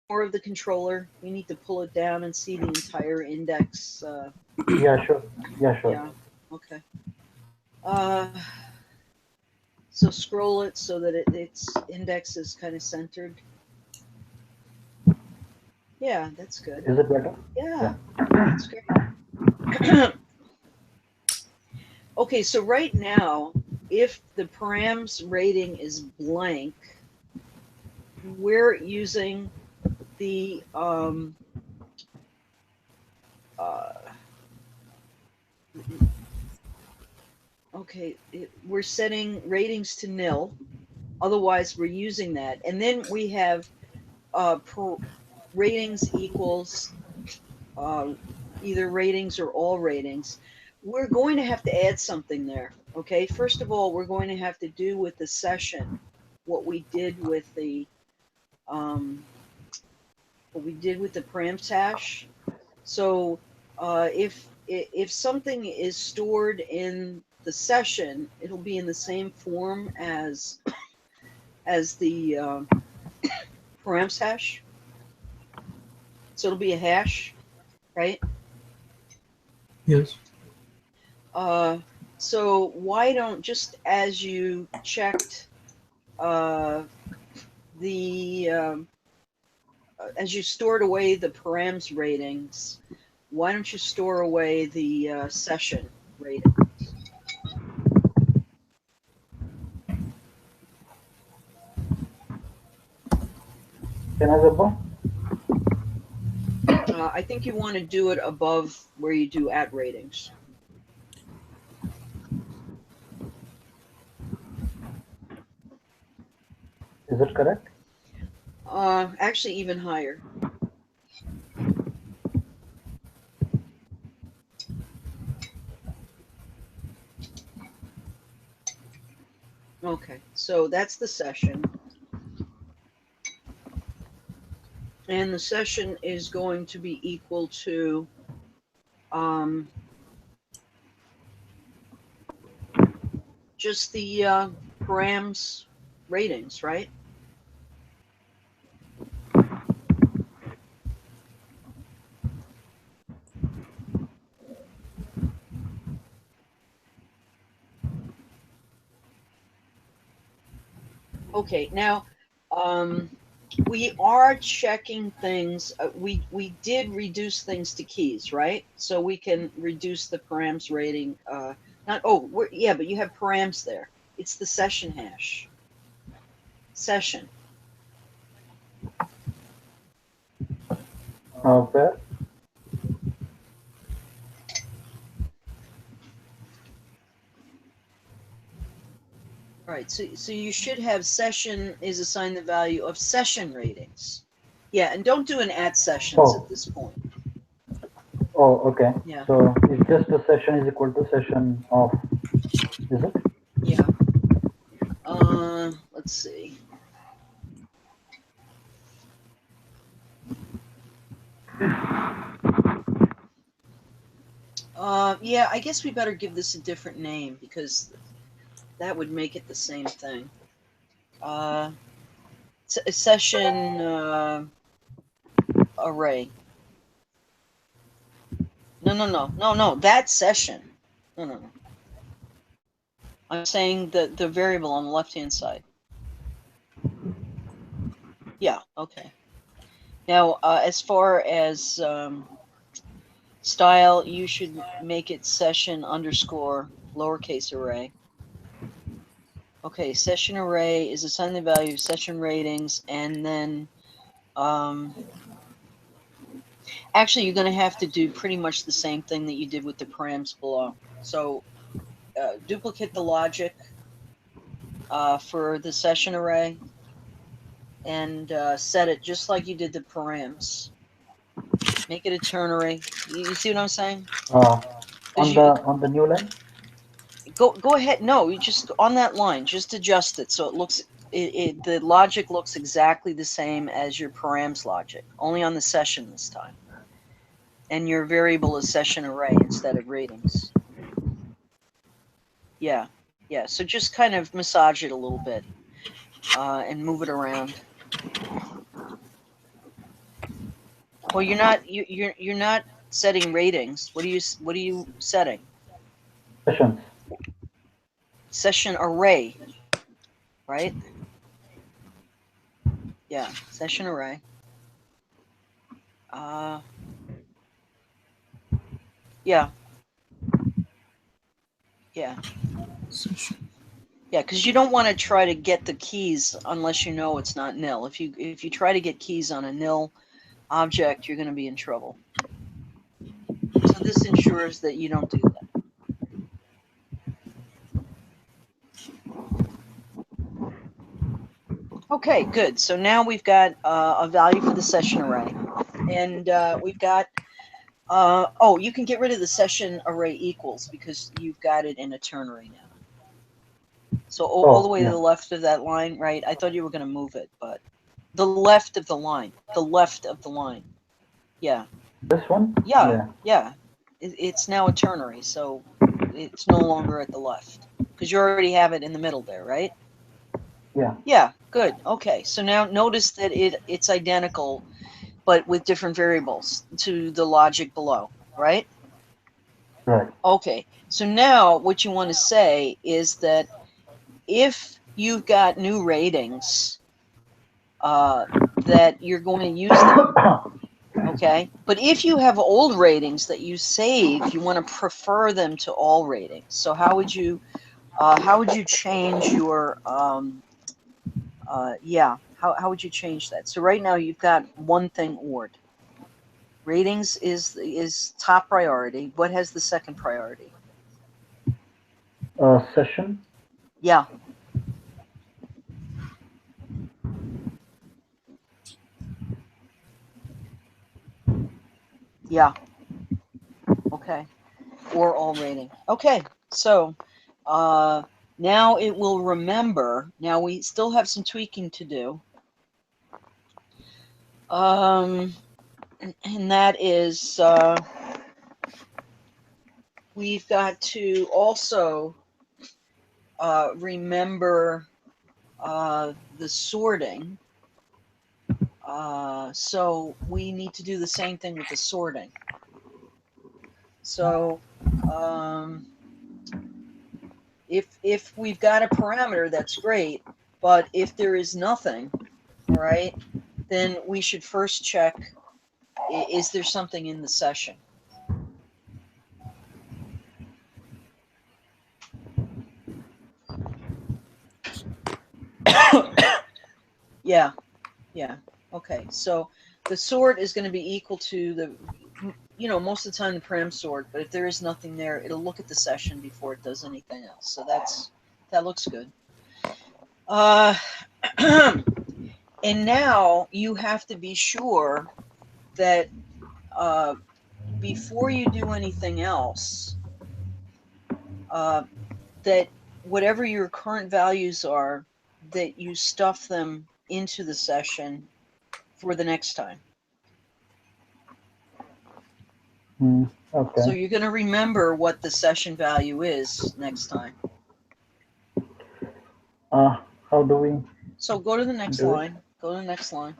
more of the controller? We need to pull it down and see the entire index. Yeah, sure. Yeah, sure. Yeah, okay. Uh, so scroll it so that its index is kind of centered. Yeah, that's good. Is it better? Yeah, Yeah. that's great. Okay, so right now, if the params rating is blank, we're using the uh, okay, we're setting ratings to nil. Otherwise, we're using that, and then we have ratings equals uh, either ratings or all ratings. We're going to have to add something there. Okay, first of all, we're going to have to do with the session what we did with the um, params hash. So if something is stored in the session, it'll be in the same form as the params hash. So it'll be a hash, right? Yes. Uh, so why don't, just as you checked uh, the as you stored away the params ratings, why don't you store away the session rating? Can I Zabba? I think you want to do it above where you do at ratings. Is it correct? Actually, even higher. Okay, so that's the session. And the session is going to be equal to um, just the params ratings, right? Okay, now we are checking things. We did reduce things to keys, right? So we can reduce the params rating. Not yeah, but you have params there. It's the session hash. Session. Where? All right. So you should have session is assigned the value of session ratings. Yeah, and don't do an at sessions Oh, at this point. oh, okay. Yeah. So it's just the session is equal to session of, is it? Yeah. Let's see. Yeah, I guess we better give this a different name because that would make it the same thing. Uh, session array. No. That session. No. I'm saying the variable on the left hand side. Yeah. Okay. Now, as far as style, you should make it session underscore lowercase array. Okay, session array is assigned the value of session ratings, and then actually you're going to have to do pretty much the same thing that you did with the params below. So duplicate the logic for the session array and set it just like you did the params. Make it a ternary. You see what I'm saying? On the new line? Go ahead. No, you just on that line. Just adjust it so it looks. The logic looks exactly the same as your params logic, only on the session this time. And your variable is session array instead of ratings. Yeah. So just kind of massage it a little bit and move it around. Well, you're not setting ratings. What are you setting? Sessions. Session array, right? Yeah, session array. Yeah. Yeah. Session. Yeah, because you don't want to try to get the keys unless you know it's not nil. If you try to get keys on a nil object, you're going to be in trouble. So this ensures that you don't do that. Okay, good. So now we've got a value for the session array, and we've got. Oh, you can get rid of the session array equals because you've got it in a ternary now. So all the way to the left of that line, right? I thought you were going to move it, but the left of the line, Yeah. This one? Yeah. It's now a ternary, so it's no longer at the left because you already have it in the middle there, right? Yeah. Yeah, good. Okay, so now notice that it's identical, but with different variables to the logic below, right? Right. Okay, so now what you want to say is that if you've got new ratings, that you're going to use them, okay? But if you have old ratings that you save, you want to prefer them to all ratings. So how would you change your how would you change that? So right now you've got one thing ORed. Ratings is top priority. What has the second priority? Session. Yeah. Yeah. Okay. Or all rating. Okay. So now it will remember. Now we still have some tweaking to do. And that is we've got to also remember the sorting. So we need to do the same thing with the sorting. So if we've got a parameter, that's great. But if there is nothing, all right, then we should first check, is there something in the session? Yeah. Okay, so the sort is going to be equal to the, most of the time the param sort, but if there is nothing there, it'll look at the session before it does anything else. So that looks good. And now you have to be sure that before you do anything else, that whatever your current values are, that you stuff them into the session for the next time. Okay. So you're going to remember what the session value is next time. How do we? So go to the next line. Go to the next line.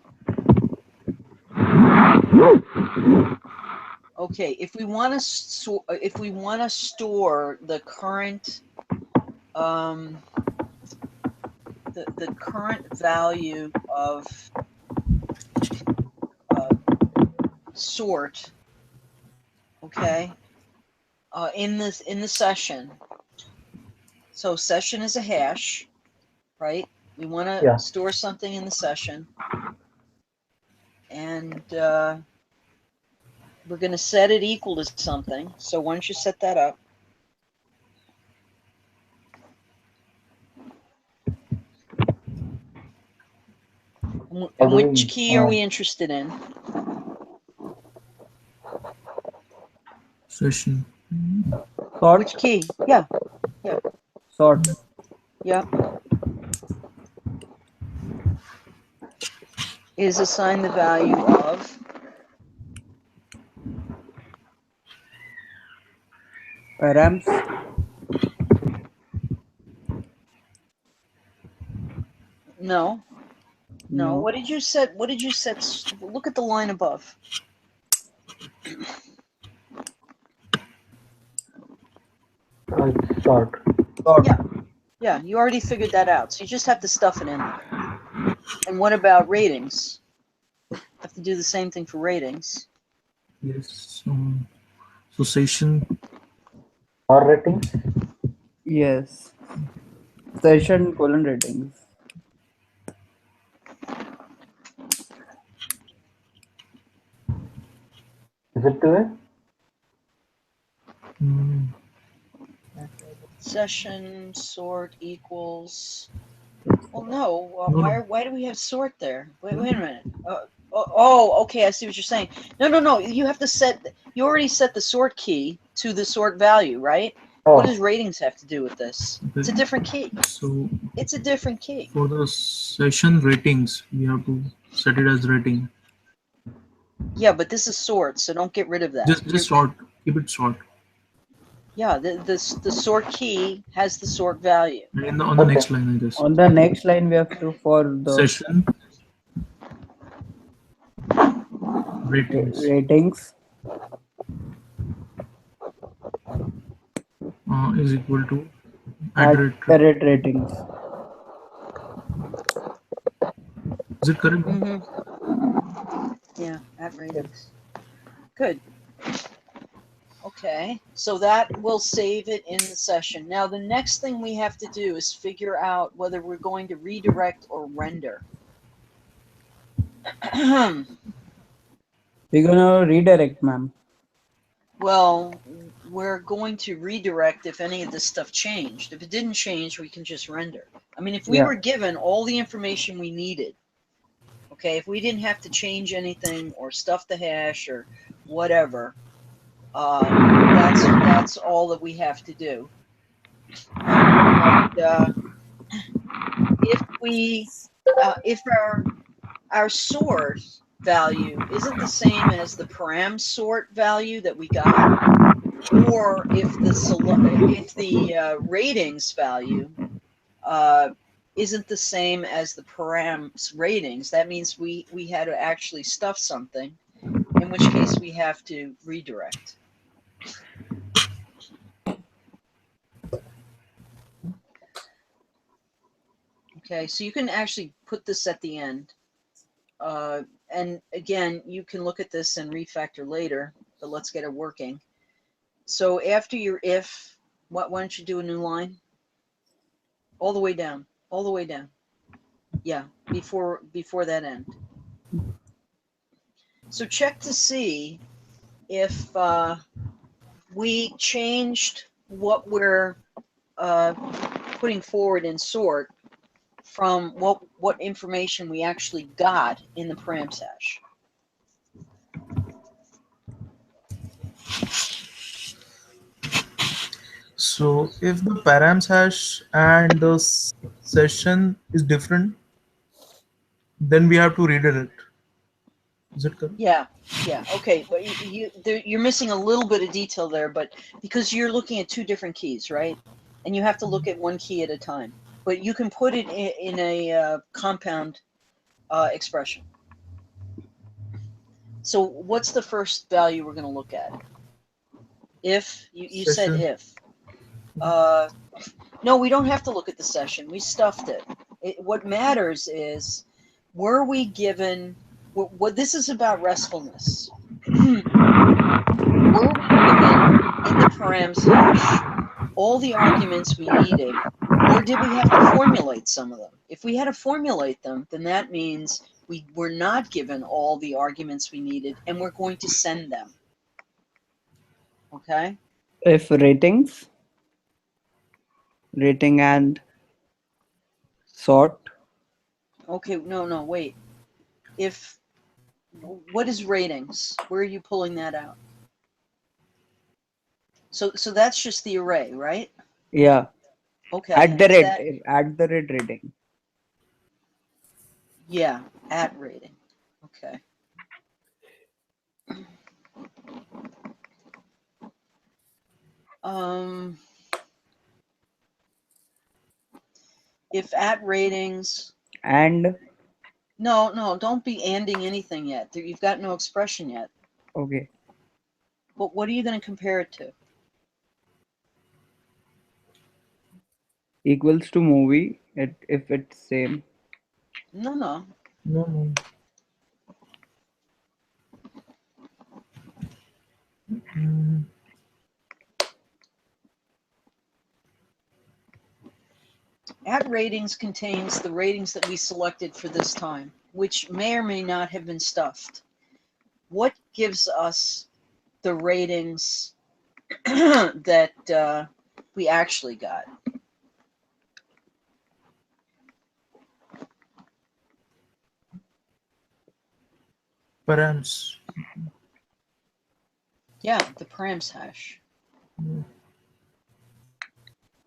Okay, if we want to store the current the current value of sort, okay, in the session. So session is a hash, right? We want to store something in the session, and we're going to set it equal to something. So why don't you set that up? And which key are we interested in? Session. Sort. Which key? Yeah. Sort. Yeah. Is assigned the value of Params. No. What did you set? Look at the line above. It's sort. Sort. Yeah. Yeah, you already figured that out. So you just have to stuff it in there. And what about ratings? Have to do the same thing for ratings. Yes. So session. Or ratings. Yes. Session colon ratings. Is it 2A? mm, Session sort equals. Well, no. No, no. Why do we have sort there? Wait a minute. Oh, okay. I see what you're saying. No. You have to set. You already set the sort key to the sort value, right? What Oh, does ratings have to do with this? It's a different key. So It's a different key. for the session ratings, we have to set it as rating. Yeah, but this is sort, so don't get rid of that. Just short. Keep it short. Yeah, the sort key has the sort value. And on the Okay. next line, I guess. On the next line, we have to for the Session ratings ratings is equal to at at rate. the rate ratings. Is it correct? Yeah, at ratings. Good. Okay, so that will save it in the session. Now the next thing we have to do is figure out whether we're going to redirect or render. We're gonna redirect, ma'am. Well, we're going to redirect if any of this stuff changed. If it didn't change, we can just render. I mean, if we Yeah. were given all the information we needed, okay, if we didn't have to change anything or stuff the hash or whatever, that's all that we have to do. But, if our sort value isn't the same as the param sort value that we got, or if the ratings value isn't the same as the params ratings, that means we had to actually stuff something, in which case we have to redirect. Okay, so you can actually put this at the end. And again, you can look at this and refactor later, but let's get it working. So after your if, why don't you do a new line? All the way down, all the way down. Yeah, before that end. So check to see if we changed what we're putting forward in sort from what information we actually got in the params hash. So if the params hash and the session is different, then we have to redirect. Is it correct? Yeah, okay, but you're missing a little bit of detail there, but because you're looking at two different keys, right? And you have to look at one key at a time, but you can put it in a compound expression. So what's the first value we're going to look at? If you said Session. if. No, we don't have to look at the session. We stuffed it. What matters is, were we given what this is about restfulness. Were we given in the params hash all the arguments we needed, or did we have to formulate some of them? If we had to formulate them, then that means we were not given all the arguments we needed, and we're going to send them. Okay? If ratings, rating and sort. Okay, no, wait. If what is ratings? Where are you pulling that out? So that's just the array, right? Yeah. Okay. At the is rate. that- At the rate rating. Yeah, at rating. Okay. If at ratings, And no, don't be anding anything yet. You've got no expression yet. okay. But what are you going to compare it to? Equals to movie if it's same. No, no. No, no. Mm, At ratings contains the ratings that we selected for this time, which may or may not have been stuffed. What gives us the ratings that we actually got? params. Yeah, the params hash. Mm.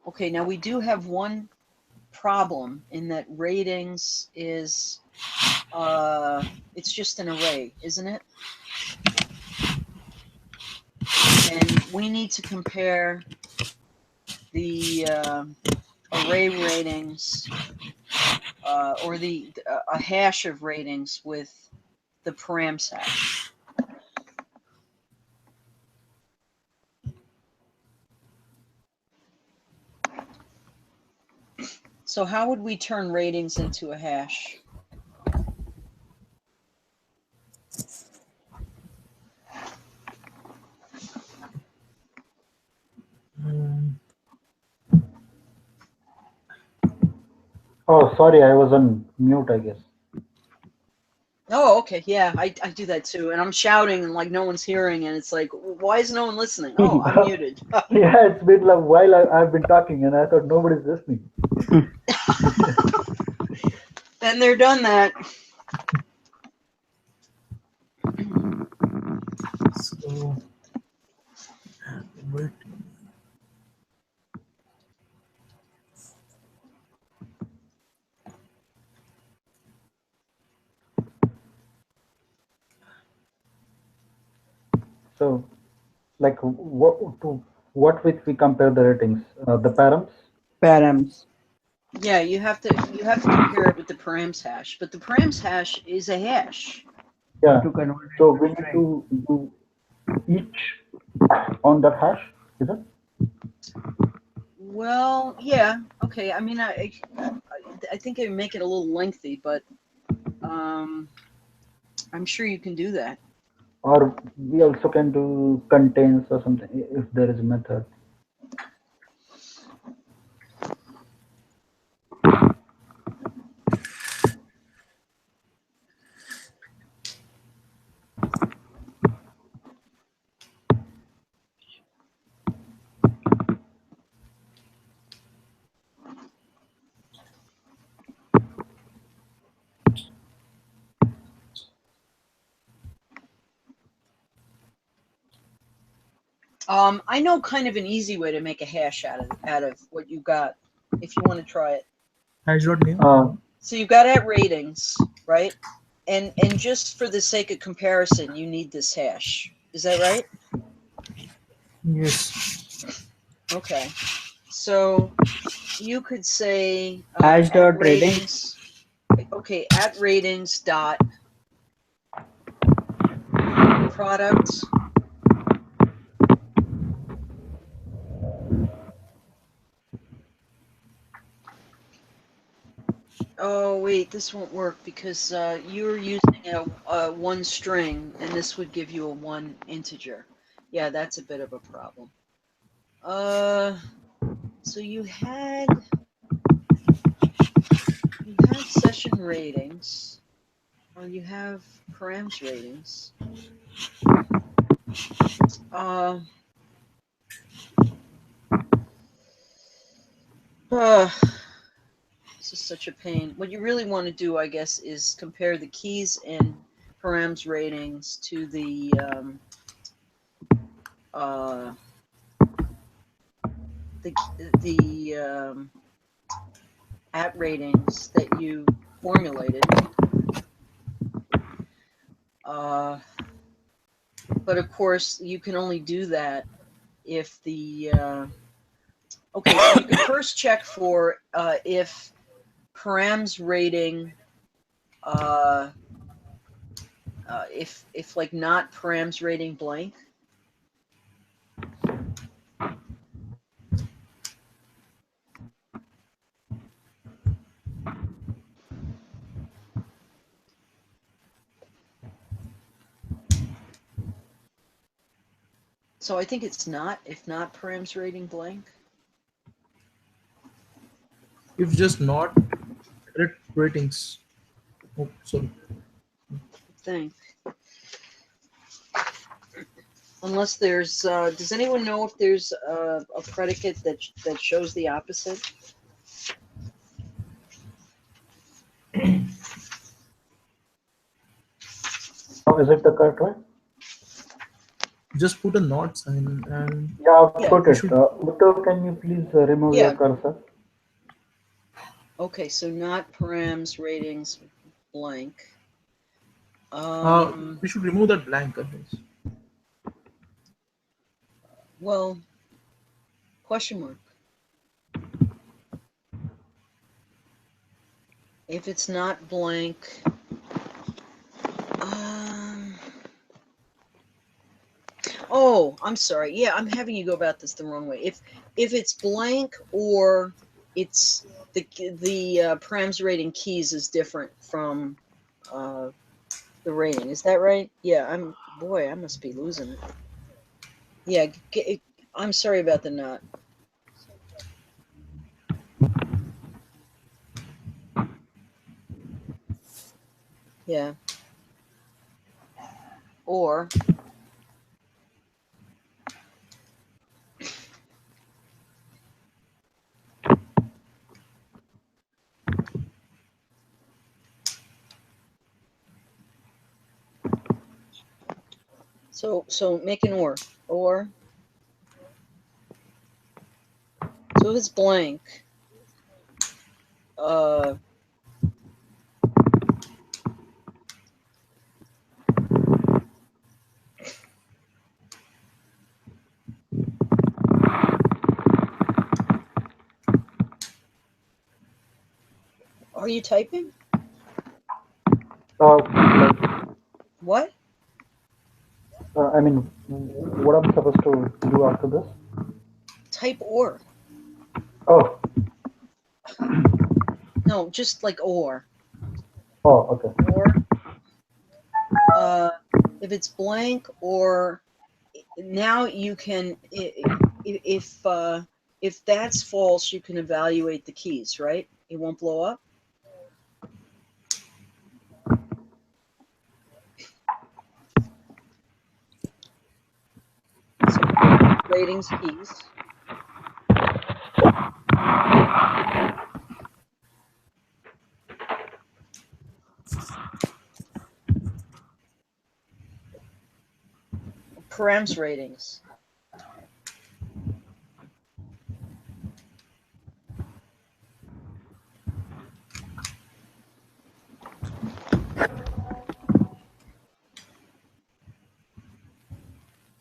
Okay, now we do have one problem in that ratings is it's just an array, isn't it? And we need to compare the array ratings or a hash of ratings with the params hash. So how would we turn ratings into a hash? Mm. Oh, sorry, I was on mute, I guess. Oh, okay, yeah, I do that too, and I'm shouting and like no one's hearing, and it's like, why is no one listening? Oh, I'm muted. Yeah, it's been a while I've been talking and I thought nobody's listening. Been there, done that. So, wait. So, like, what with we compare the ratings? The params? Params. Yeah, you have to compare it with the params hash, but the params hash is a hash. Yeah. To convert So into we need string. to do each on that hash, is it? Well, yeah, okay. I mean, I think I make it a little lengthy, but I'm sure you can do that. Or we also can do contains or something if there is a method. I know kind of an easy way to make a hash out of what you got, if you want to try it. Hash.name. So you got at ratings, right? And just for the sake of comparison, you need this hash. Is that right? Yes. Okay. So you could say Hash at dot ratings. Okay, at ratings dot products. Oh wait, this won't work because you're using a one string, and this would give you a one integer. Yeah, that's a bit of a problem. So you had session ratings, or you have params ratings. This is such a pain. What you really want to do, I guess, is compare the keys in params ratings to the at ratings that you formulated. But of course, you can only do that if the okay. So you can first check for if params rating if like not params rating blank, So I think it's not, if not params rating blank. If just not ratings. Oh, sorry. Thing. Unless there's, does anyone know if there's a predicate that shows the opposite? Oh, is it the correct one? Just put a not sign and Yeah, I've Yeah, put you it. should. Uttar, can you please remove your Yeah. cursor? Okay, so not params ratings blank. We should remove that blank. Otherwise. Well, question mark. If it's not blank, oh, I'm sorry. Yeah, I'm having you go about this the wrong way. If it's blank or it's the params rating keys is different from the rating. Is that right? Yeah, I must be losing it. Yeah, I'm sorry about the not. Yeah. Or so make an or. So if it's blank, are you typing? What? I mean, what am I supposed to do after this? Type or. Oh, No, just like or. oh, okay. Or if it's blank, or now you can if that's false, you can evaluate the keys, right? It won't blow up. So ratings keys. Params ratings.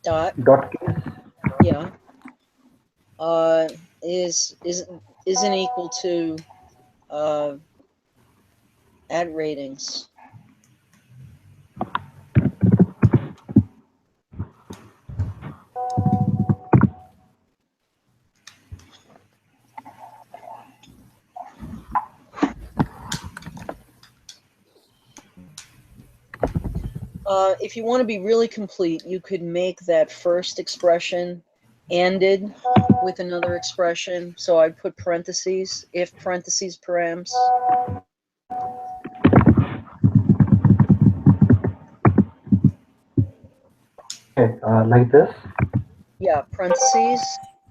Dot. Keys. Yeah. Isn't equal to at ratings. If you want to be really complete, you could make that first expression ended with another expression. So I'd put parentheses, if parentheses params. Okay, like this. Yeah, parentheses.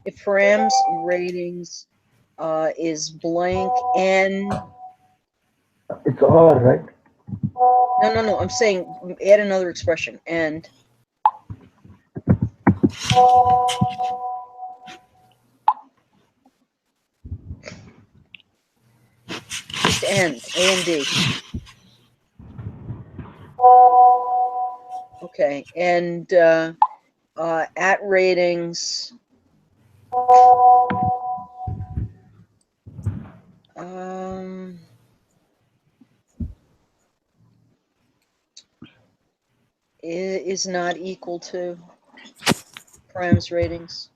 If params ratings is blank and It's or, right? no. I'm saying add another expression and. Just end, A and D. Okay, and at ratings. Is not equal to params ratings.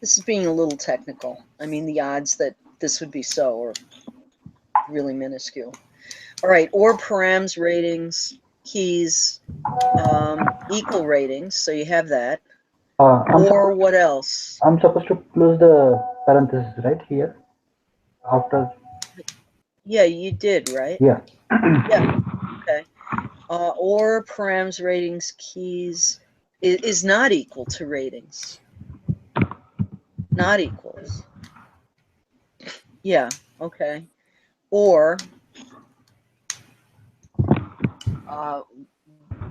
This is being a little technical. I mean, the odds that this would be so, or really minuscule. All right, or params ratings, keys, equal ratings, so you have that. Or what else? I'm supposed to close the parenthesis right here after. Yeah, you did, right? Yeah. Yeah. Okay. Or params ratings keys is not equal to ratings. Not equals. Yeah. Okay. Or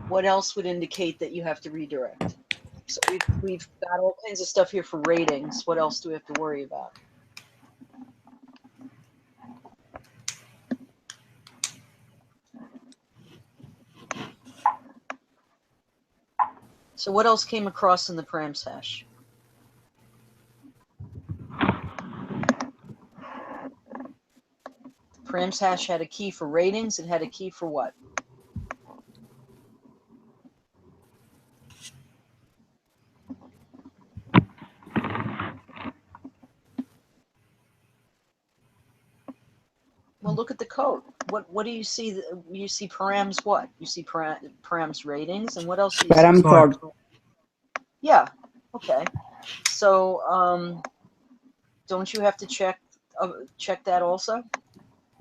what else would indicate that you have to redirect? So we've got all kinds of stuff here for ratings. What else do we have to worry about? So what else came across in the params hash? Params hash had a key for ratings. It had a key for what? Well, look at the code. What do you see? You see params what? You see params ratings, and what else do you see? Param Sort. sort. Yeah. Okay. So don't you have to check that also?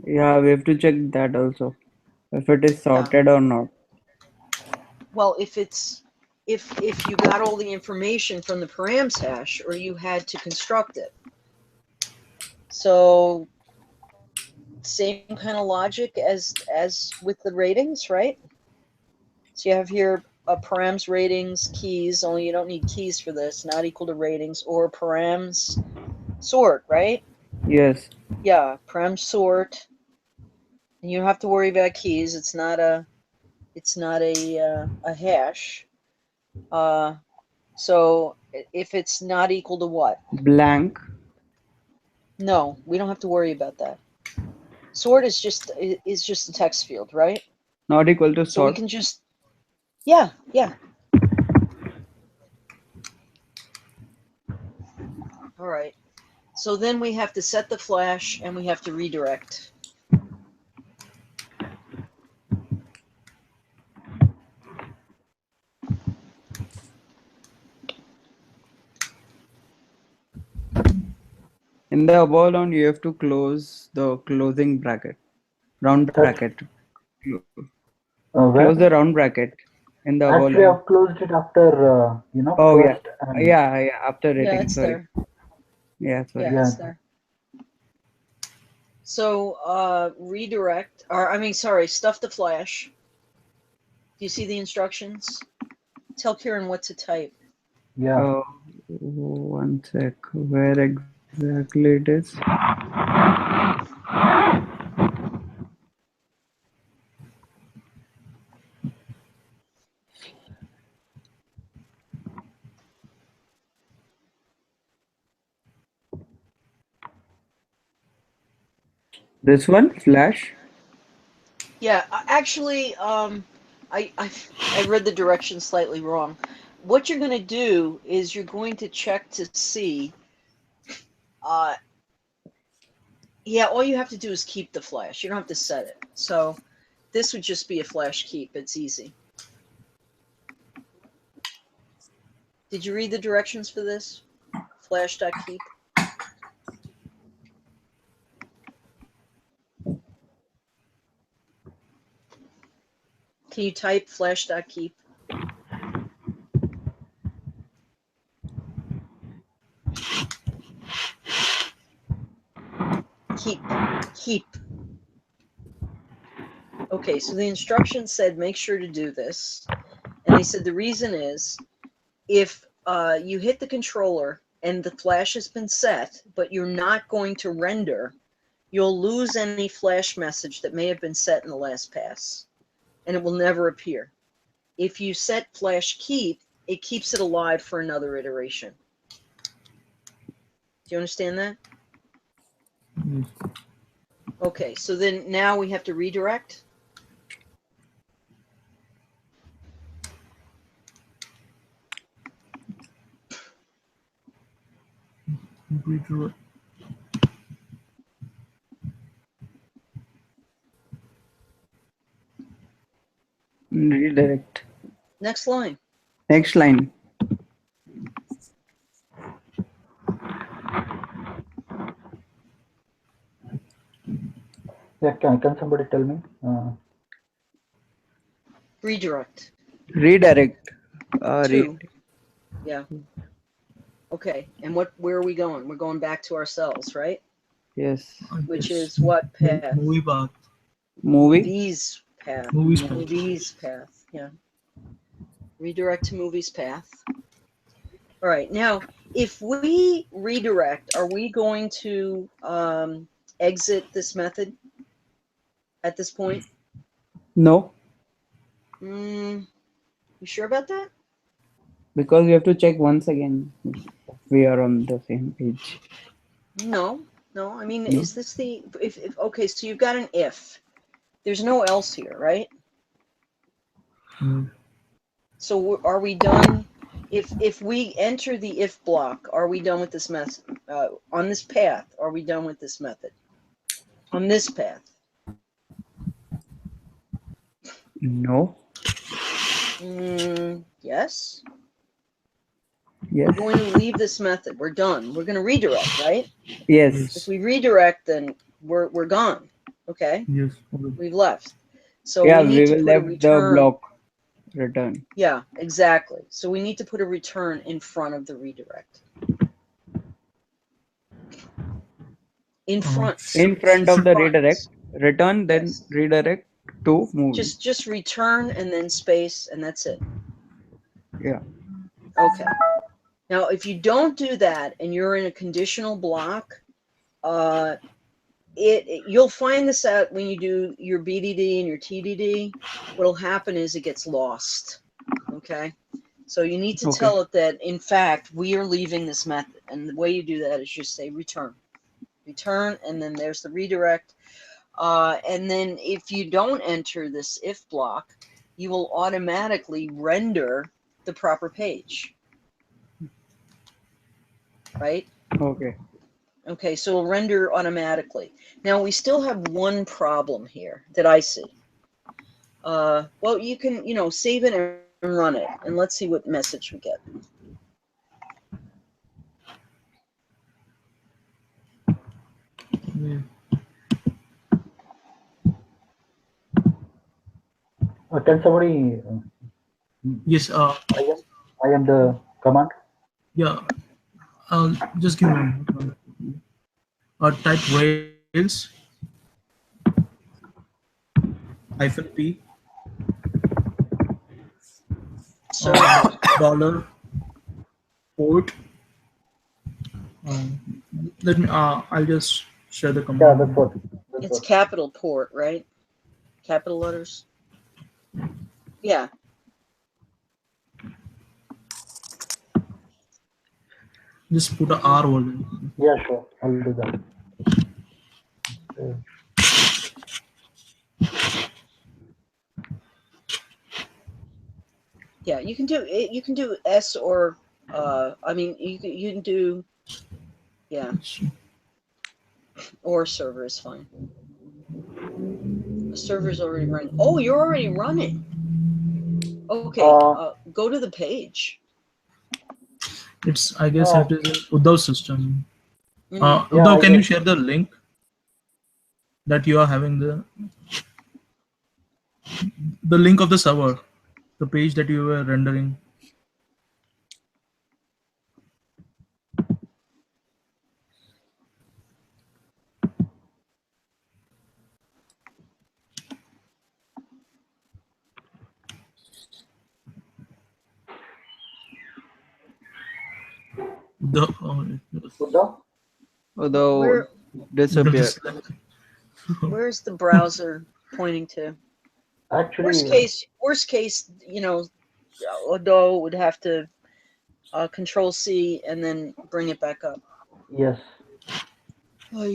Yeah, we have to check that also. If it is Yeah. sorted or not. Well, if you got all the information from the params hash, or you had to construct it. So same kind of logic as with the ratings, right? So you have here params ratings keys, only you don't need keys for this, not equal to ratings, or params sort, right? Yes. Yeah, param sort. And you don't have to worry about keys. It's not a hash. So if it's not equal to what? Blank. No, we don't have to worry about that. Sort is just a text field, right? Not equal to So we sort. can just yeah. All right. So then we have to set the flash and we have to redirect. In the above round, you have to close the closing bracket. Round bracket. Where? Close the round bracket in the above Actually, line. I've closed it after Oh yeah. first and Yeah. After Yeah, rating. it's Sorry. there. Yeah. Sorry. Yeah, Yeah. it's there. So redirect, or I mean, sorry, stuff the flash. Do you see the instructions? Tell Kieran what to type. yeah. One sec. Where exactly it is? This one, flash. Yeah, actually, I read the directions slightly wrong. What you're going to do is you're going to check to see. Yeah, all you have to do is keep the flash. You don't have to set it. So this would just be a flash keep. It's easy. Did you read the directions for this? Flash.keep. Can you type flash.keep? Keep. Okay, so the instructions said make sure to do this. And they said the reason is if you hit the controller and the flash has been set, but you're not going to render, you'll lose any flash message that may have been set in the last pass, and it will never appear. If you set flash keep, it keeps it alive for another iteration. Do you understand that? Okay, so then now we have to redirect. Redirect. Redirect. Next line. Next line. Yeah, can somebody tell me? Redirect. Redirect. To. Yeah. Okay. And where are we going? We're going back to ourselves, right? Yes. Which Yes. is what path? Movie path. Movie. Movies path. Movies path. Movies path. Yeah. Redirect to movies path. All right. Now, if we redirect, are we going to exit this method at this point? No, You sure about that? because we have to check once again if we are on the same page. No. I mean, No. is this the if okay? So you've got an if. There's no else here, right? So are we done? If we enter the if block, are we done with this method? On this path, are we done with this method? On this path? No. Yes. Yes. We're going to leave this method. We're done. We're going to redirect, right? Yes. If we redirect, then we're gone. Okay, Yes. we've left. So Yeah, we we need to will put a left the return. block. Return. Yeah, exactly. So we need to put a return in front of the redirect. In front. In front of the Front. redirect. Return, then Yes. redirect to movie. Just return and then space, and that's it. Yeah. Okay. Now, if you don't do that and you're in a conditional block, you'll find this out when you do your BDD and your TDD. What'll happen is it gets lost. Okay. So you need to Okay. tell it that, in fact, we are leaving this method. And the way you do that is just say return. Return, and then there's the redirect. And then if you don't enter this if block, you will automatically render the proper page. Right? Okay. Okay, so it'll render automatically. Now we still have one problem here that I see. Well, you can, save it and run it, and let's see what message we get. Can somebody? Yes. I am the command. Yeah. Just give me a moment. Type Rails -p So dollar port. Let me. I'll just share the command. Yeah, that's what. it's capital port, right? Capital letters. Yeah. Just put a R over there. Yeah, sure. I'll do that. Yeah, you can do it. You can do S or I mean, you can do, yeah, or server is fine. The server's already running. Oh, you're already running. Okay, go to the page. It's. I guess it is in Uddhav's system. Mhm. Uddhav, can you share the link that you are having the link of the server, the page that you were rendering? Although disappear. Where's the browser pointing to? Actually, Worst case, Odo would have to Control C and then bring it back up. yes. But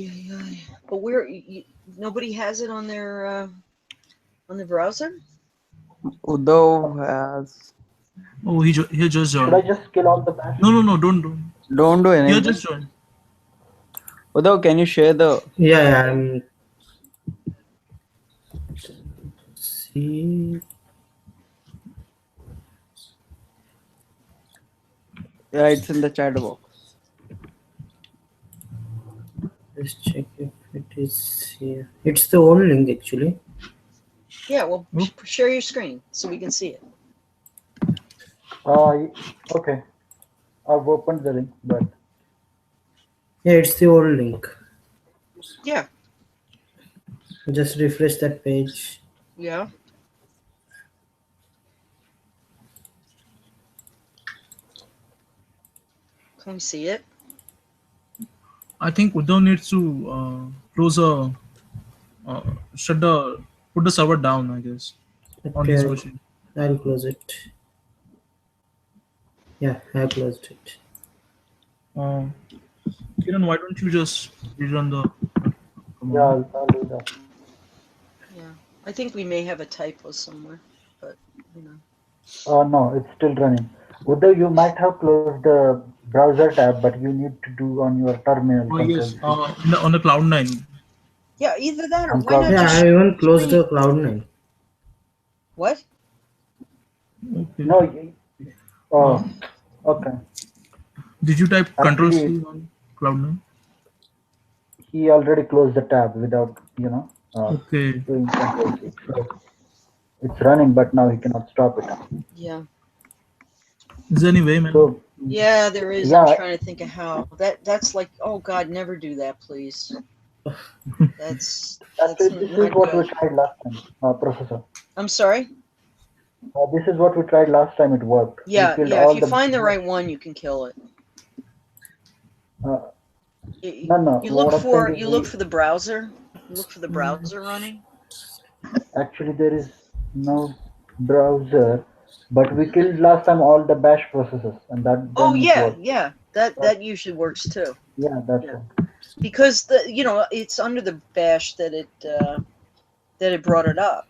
nobody has it on their browser. Uddhav has. Oh, he just joined. Should I just kill all the batch? No, don't do. Don't do anything. He just joined. Uddhav, can you share the? Yeah, I'm. See. Yeah, it's in the chat box. Let's check if it is here. It's the old link actually. Yeah, well, share your screen so we can see it. Okay. I've opened the link, but Yeah, it's the old link. Yeah. Just refresh that page. Yeah. Can we see it? I think Uddhav needs to close put the server down, I guess, on his Okay, machine. I'll close it. Yeah, I closed it. Kiran, why don't you just rerun the command? yeah, I'll do that. Yeah. I think we may have a typo somewhere, but you know. No, it's still running. Although you might have closed the browser tab, but you need to do on your terminal. Oh yes, Control C. on the Cloud9. Yeah, either that or On why not Yeah, just I even closed screen- the Cloud9. What? Okay. No. Oh, okay. Did you type Control C Actually, on Cloud9? he already closed the tab without, Okay. doing Control C. So it's running, but now he cannot stop it. Yeah. Is there any way, man? So Yeah, there is. Yeah. I'm trying to think of how. That's like, oh God, never do that, please. That's actually, this is not what we good. tried last time, Professor. I'm sorry. This is what we tried last time. It worked. We Yeah, killed yeah. all If you find the right one, you can kill it. No. You What look I'm for saying is you look for the browser. You look for the browser running. actually, there is no browser, but we killed last time all the bash processes, and that. Oh then it yeah, worked. yeah. That usually works too. Yeah, that's Yeah. it. Because it's under the bash that it brought it up.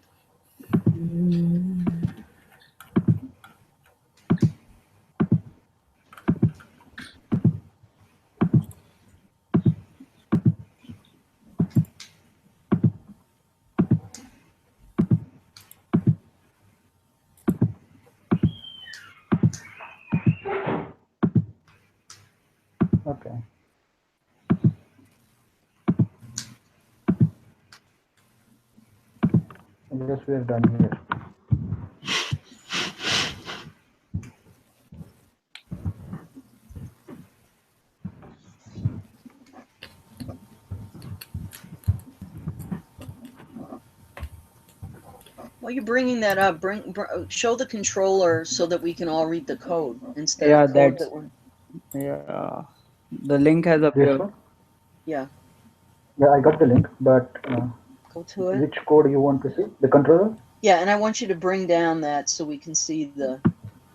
Okay. I guess we are done here. While you're bringing that up, show the controller so that we can all read the code instead Yeah, of code that's that we're. yeah. The link has This appeared. one? Yeah, Yeah, I got the link, but go to it. which code you want to see? The controller? Yeah, and I want you to bring down that so we can see the.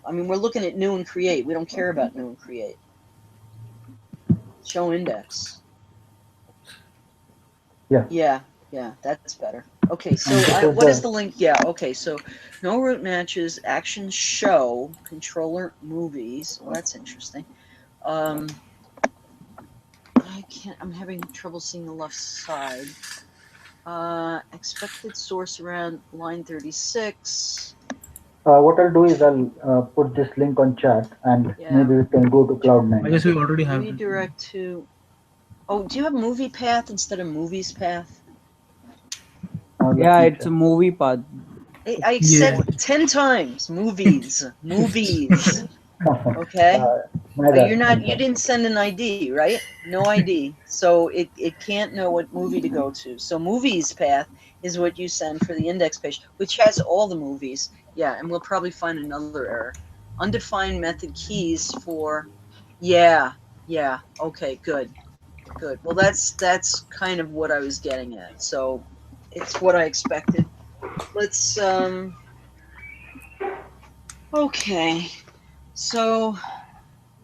I mean, we're looking at new and create. We don't care about new and create. Show index. Yeah. Yeah, that's better. Okay, so And this is what is the- the link? Yeah, okay, so no root matches, action show, controller movies. Well, that's interesting. I can't. I'm having trouble seeing the left side. Expected source around line 36. What I'll do is I'll put this link on chat, and Yeah. maybe we can go to I Cloud9. guess we already have it. Redirect to. Oh, do you have movie path instead of movies path? Let Yeah, me it's a check. movie path. I said 10 times movies, movies. Okay. My bad, You're my not. You bad. didn't send an ID, right? No ID, so it can't know what movie to go to. So movies path is what you send for the index page, which has all the movies. Yeah, and we'll probably find another error. Undefined method keys for. Yeah. Okay. Good. Well, that's kind of what I was getting at. So it's what I expected. Let's Okay. So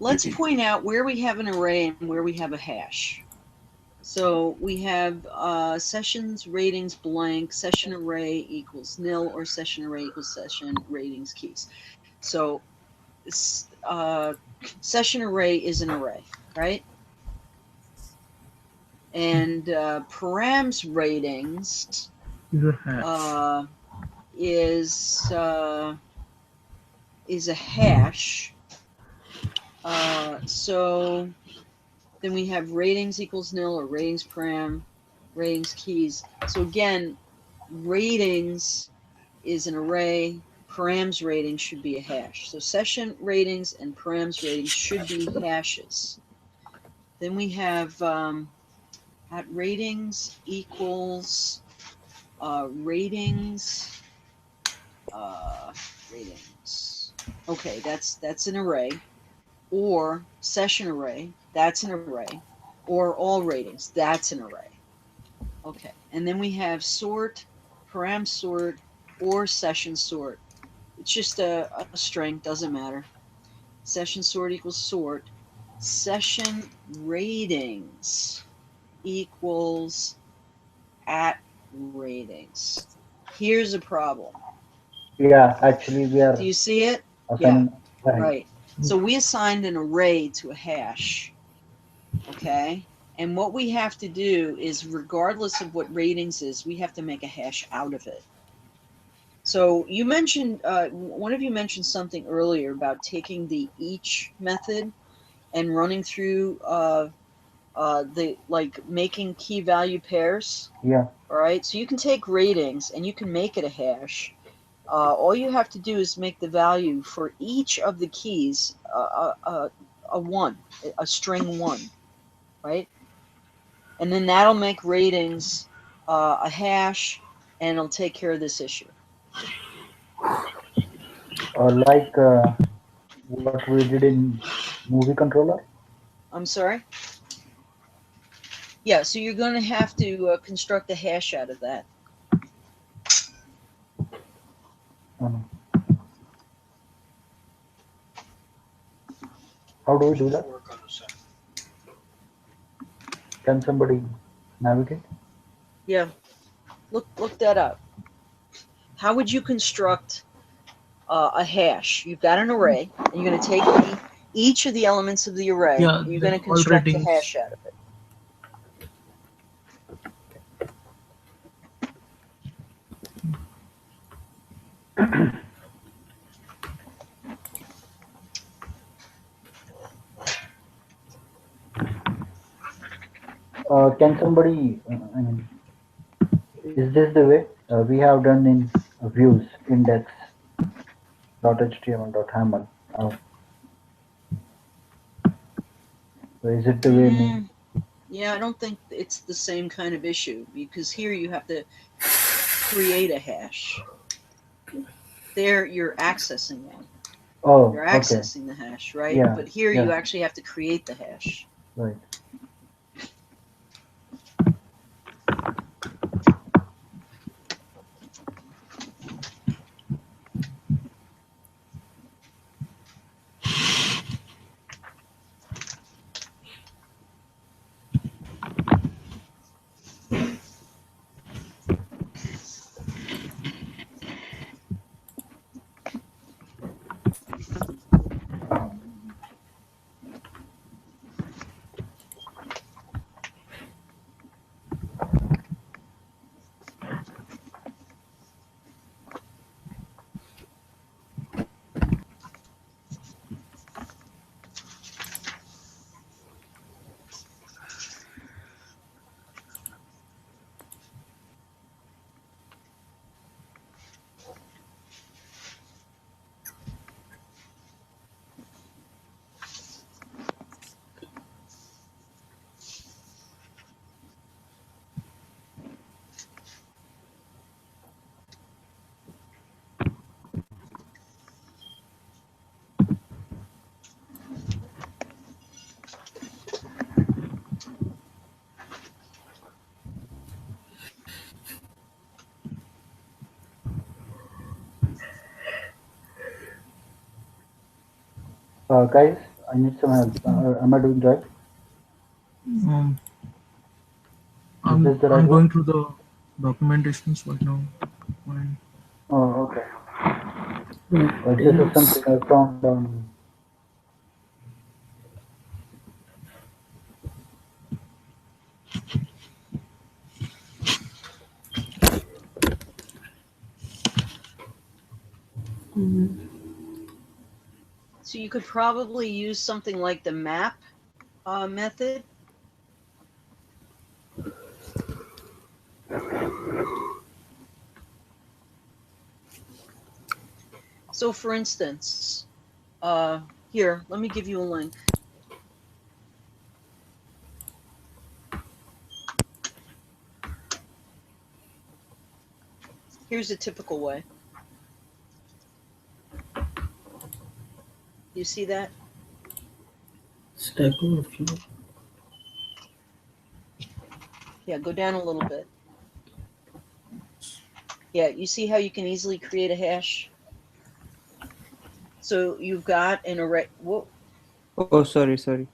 let's point out where we have an array and where we have a hash. So we have sessions ratings blank, session array equals nil, or session array equals session ratings keys. So session array is an array, right? And params ratings Is a hash. is a hash. So then we have ratings equals nil or ratings param, ratings keys. So again, ratings is an array. Params ratings should be a hash. So session ratings and params ratings should be hashes. Then we have at ratings equals ratings ratings. Okay, that's an array, or session array, that's an array, or all ratings, that's an array. Okay, and then we have sort, param sort, or session sort. It's just a string, doesn't matter. Session sort equals sort. Session ratings equals at ratings. Here's a problem. Yeah, actually we Do are you see it? assigning. Right. So we assigned an array to a hash. Okay. And what we have to do is, regardless of what ratings is, we have to make a hash out of it. So you mentioned, one of you mentioned something earlier about taking the each method and running through making key value pairs. Yeah. All right. So you can take ratings and you can make it a hash. All you have to do is make the value for each of the keys a one, a string one, right? And then that'll make ratings a hash, and it'll take care of this issue. Like what we did in movie controller. I'm sorry? Yeah, so you're going to have to construct a hash out of that. How do we do that? Can somebody navigate? Yeah, look that up. How would you construct a hash? You've got an array, and you're going to take each of the elements of the array, Yeah, and you're going to all construct a ratings. hash out of it. Can somebody? I mean, is this the way we have done in views index.html.haml? So is it the way? Yeah, I don't think it's the same kind of issue, because here you have to create a hash. There you're accessing one. Oh, You're okay. accessing the hash, right? Yeah, But here yeah. you actually have to create the hash. Right. Guys, I need some help. Am I doing right? I'm this the right going one? through the documentations right now. Fine. Oh, okay. This is something I found on. So you could probably use something like the map method. So for instance, here, let me give you a link. Here's a typical way. You see that? Stack Overflow. Yeah, go down a little bit. Yeah, you see how you can easily create a hash? So you've got an array. Whoa, Oh, sorry.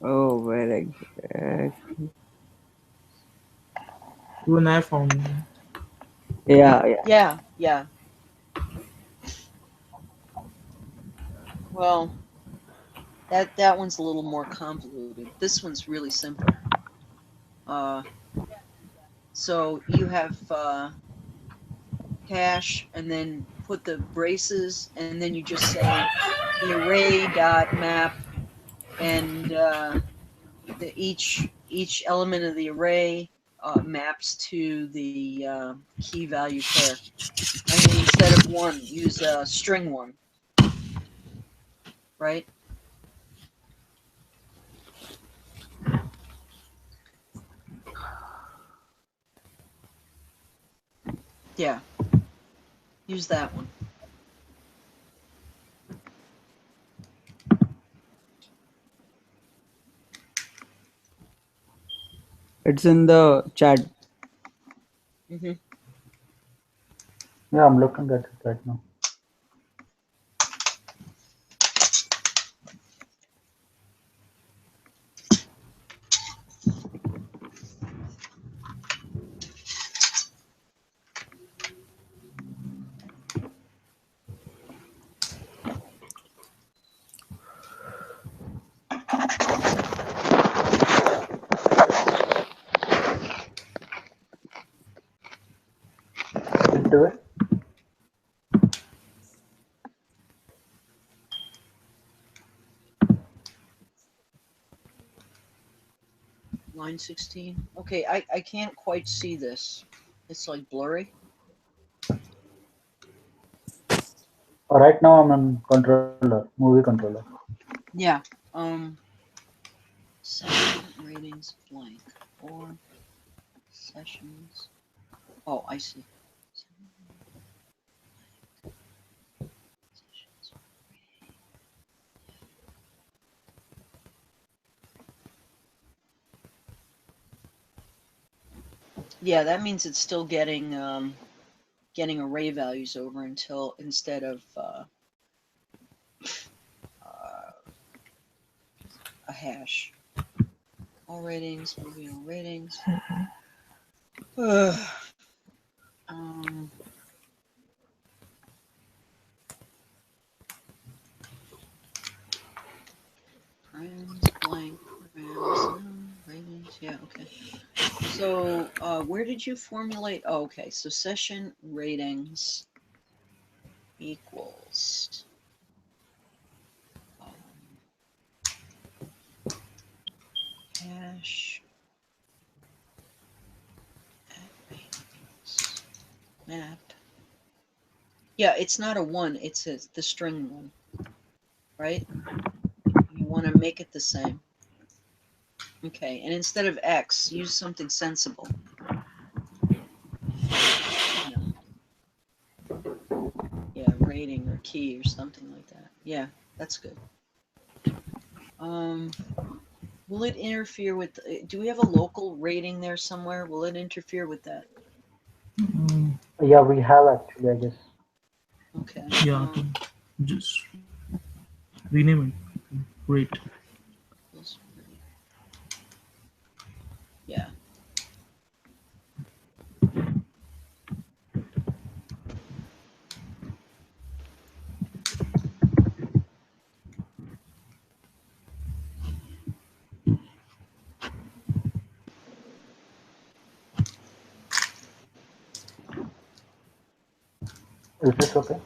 Oh, where exactly? Even I found it. Yeah. yeah. Well, that one's a little more convoluted. This one's really simple. So you have hash, and then put the braces, and then you just say the array dot map, and each element of the array maps to the key value pair. And then instead of one, use string one, right? Yeah, use that one. It's in the chat. Mm-hmm. Yeah, I'm looking at it right now. Into it. Line 16. Okay, I can't quite see this. It's like blurry. Right now I'm on controller, movie controller. Yeah. Session ratings blank or sessions. Oh, I see. Yeah, that means it's still getting array values over instead of a hash. All ratings, movie all ratings. Params blank params ratings. Yeah, okay. So where did you formulate? Oh, okay. So session ratings equals hash at ratings map. Yeah, it's not a one. It's the string one, right? You want to make it the same. Okay, and instead of X, use something sensible. Yeah, rating or key or something like that. Yeah, that's good. Will it interfere with? Do we have a local rating there somewhere? Will it interfere with that? Yeah, we have actually, I guess. Okay. Yeah, just rename it. Great. Yeah. Is this okay?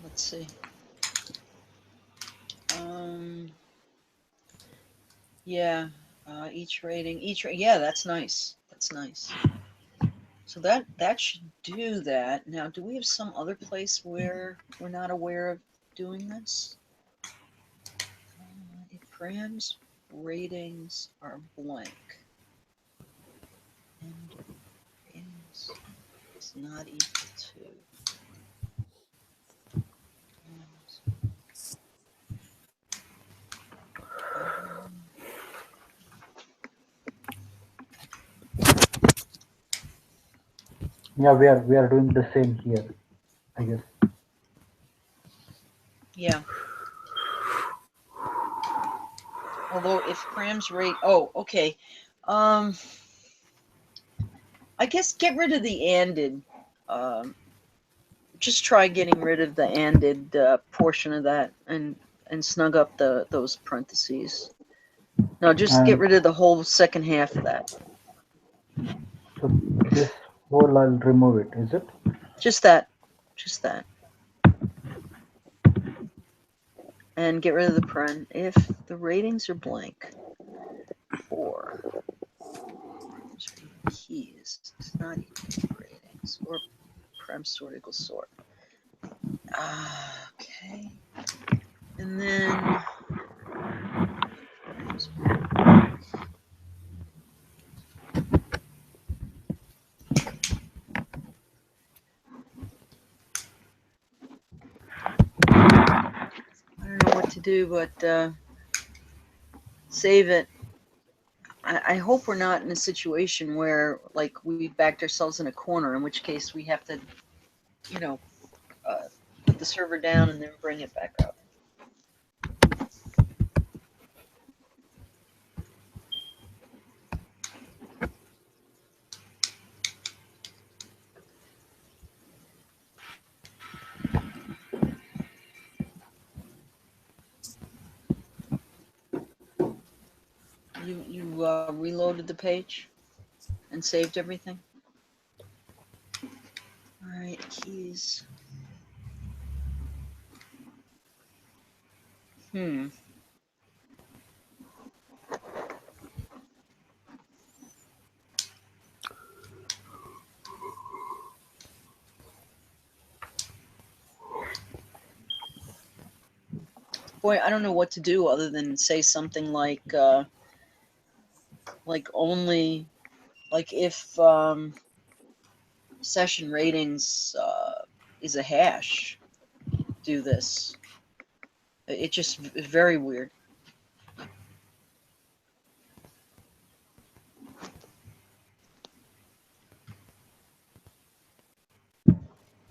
Let's see. Yeah, yeah, that's nice. That's nice. So that should do that. Now, do we have some other place where we're not aware of doing this? If params ratings are blank and ratings is not equal to um, Yeah, we are doing the same here, I guess. yeah. Although if params rate, oh, okay. Um, I guess get rid of the anded. Um, just try getting rid of the anded portion of that and snug up those parentheses. No, just get And rid of the whole second half of that. so this whole I'll remove it, is it? Just that. Just that. And get rid of the paren if the ratings are blank or keys is not equal to ratings or parem sort equals sort. Okay. And then I don't know what to do, but save it. I hope we're not in a situation where, like, we backed ourselves in a corner, in which case we have to, you know, put the server down and then bring it back up. You reloaded the page and saved everything? All right, keys. Boy, I don't know what to do other than say something like only, like if session ratings is a hash, do this. It just is very weird.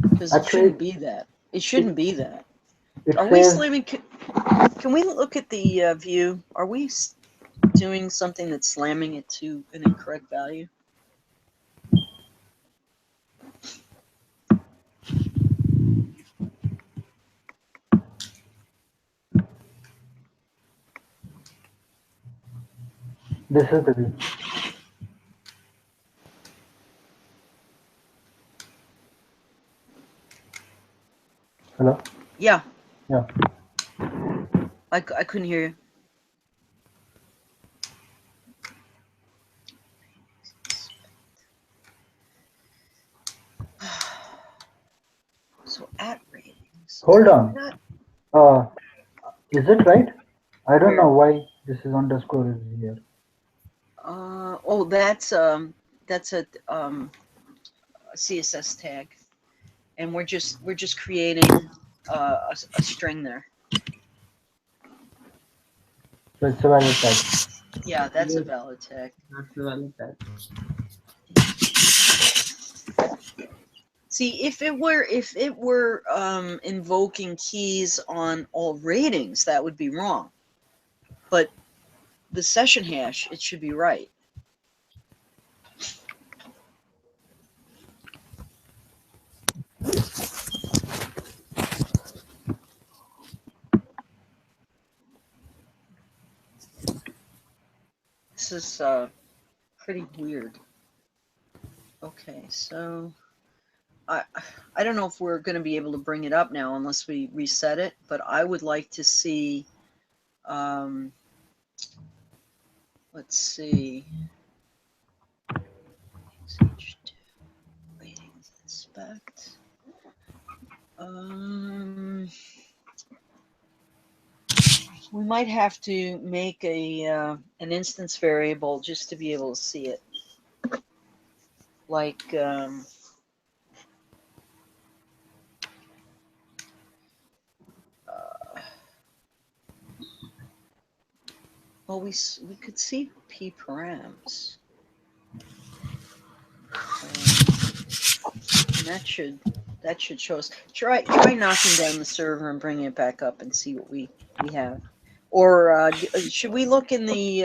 Because it shouldn't Actually, be that. It shouldn't be that. it Are we says slamming? Can we look at the view? Are we doing something that's slamming it to an incorrect value? this is the view. Hello? Yeah, Yeah. I couldn't hear you. So at ratings. Hold on. Not Uh, is it right? I don't where. know why this is underscore is here. Oh, that's a CSS tag, and we're just creating a string there. So it's a valid tag. Yeah, that's a Yes. valid tag. That's the valid tag. See, if it were invoking keys on all ratings, that would be wrong. But the session hash, it should be right. This is pretty weird. Okay, so I don't know if we're going to be able to bring it up now unless we reset it, but I would like to see let's see. Ratings, inspect. We might have to make a an instance variable just to be able to see it. Like well, we could see p params. And that should show us. Try knocking down the server and bringing it back up and see what we have. Or should we look in the